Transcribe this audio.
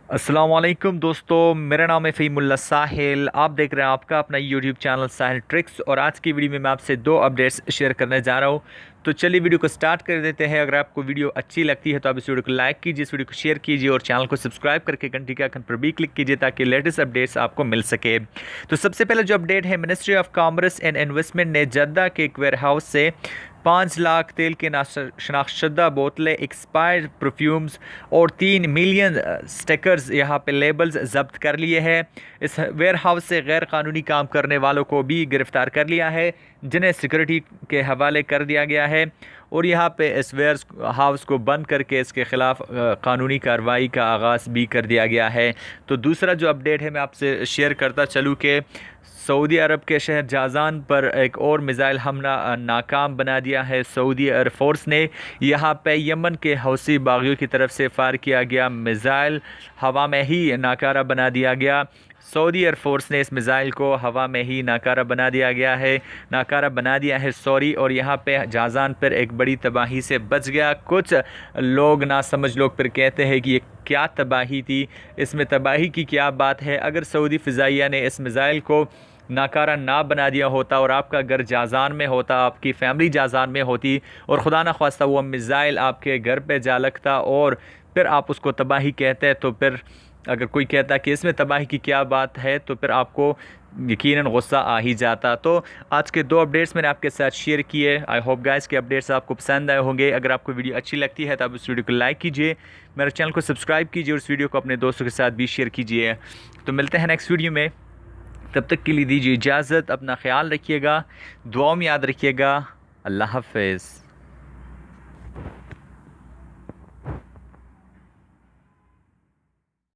अस्सलाम वालेकुम दोस्तों, मेरा नाम है फ़हीमुल्लाह साहिल। आप देख रहे हैं आपका अपना यूट्यूब चैनल साहिल ट्रिक्स। और आज की वीडियो में मैं आपसे दो अपडेट्स शेयर करने जा रहा हूं। तो चलिए वीडियो को स्टार्ट कर देते हैं। अगर आपको वीडियो अच्छी लगती है तो आप इस वीडियो को लाइक कीजिए, इस वीडियो को शेयर कीजिए और चैनल को सब्सक्राइब करके घंटी के आइकन पर भी क्लिक कीजिए ताकि लेटेस्ट अपडेट्स आपको मिल सके। तो सबसे पहले जो अपडेट है, ministry of commerce and investment ने जद्दा के एक वेयर हाउस से 5 लाख तेल के शनाख्तशुदा बोतलें, एक्सपायर्ड परफ्यूम्स और 3 मिलियन स्टिकर्स यहाँ पे लेबल्स जब्त कर लिए हैं। इस वेयर हाउस से गैर कानूनी काम करने वालों को भी गिरफ्तार कर लिया है, जिन्हें सिक्योरिटी के हवाले कर दिया गया है। और यहाँ पे इस वेयर हाउस को बंद करके इसके ख़िलाफ़ कानूनी कार्रवाई का आगाज़ भी कर दिया गया है। तो दूसरा जो अपडेट है मैं आपसे शेयर करता चलूँ कि सऊदी अरब के शहर जाज़ान पर एक और मिज़ाइल हमला नाकाम बना दिया है। सऊदी एयरफोर्स ने यहाँ पे यमन के हौसी बागियों की तरफ से फायर किया गया मिज़ाइल हवा में ही नाकारा बना दिया गया। सऊदी एयरफोर्स ने इस मिज़ाइल को हवा में ही नाकारा बना दिया है सॉरी। और यहाँ पे जाज़ान पर एक बड़ी तबाही से बच गया। कुछ लोग ना समझ लोग फिर कहते हैं कि ये क्या तबाही थी, इसमें तबाही की क्या बात है। अगर सऊदी फ़िज़ाइया ने इस मिज़ाइल को नाकारा ना बना दिया होता और आपका घर जाज़ान में होता, आपकी फैमिली जाज़ान में होती और खुदा न ख्वास्ता वो मिज़ाइल आपके घर पे जा लगता और फिर आप उसको तबाही कहते हैं, तो फिर अगर कोई कहता कि इसमें तबाही की क्या बात है तो फिर आपको यकीनन गुस्सा आ ही जाता। तो आज के दो अपडेट्स मैंने आपके साथ शेयर किए। आई होप गाइस के अपडेट्स आपको पसंद आए होंगे। अगर आपको वीडियो अच्छी लगती है तो आप इस वीडियो को लाइक कीजिए, मेरे चैनल को सब्सक्राइब कीजिए और इस वीडियो को अपने दोस्तों के साथ भी शेयर कीजिए। तो मिलते हैं नेक्स्ट वीडियो में, तब तक के लिए दीजिए इजाज़त। अपना ख्याल रखिएगा, दुआओं में याद रखिएगा। अल्लाह हाफ़िज़।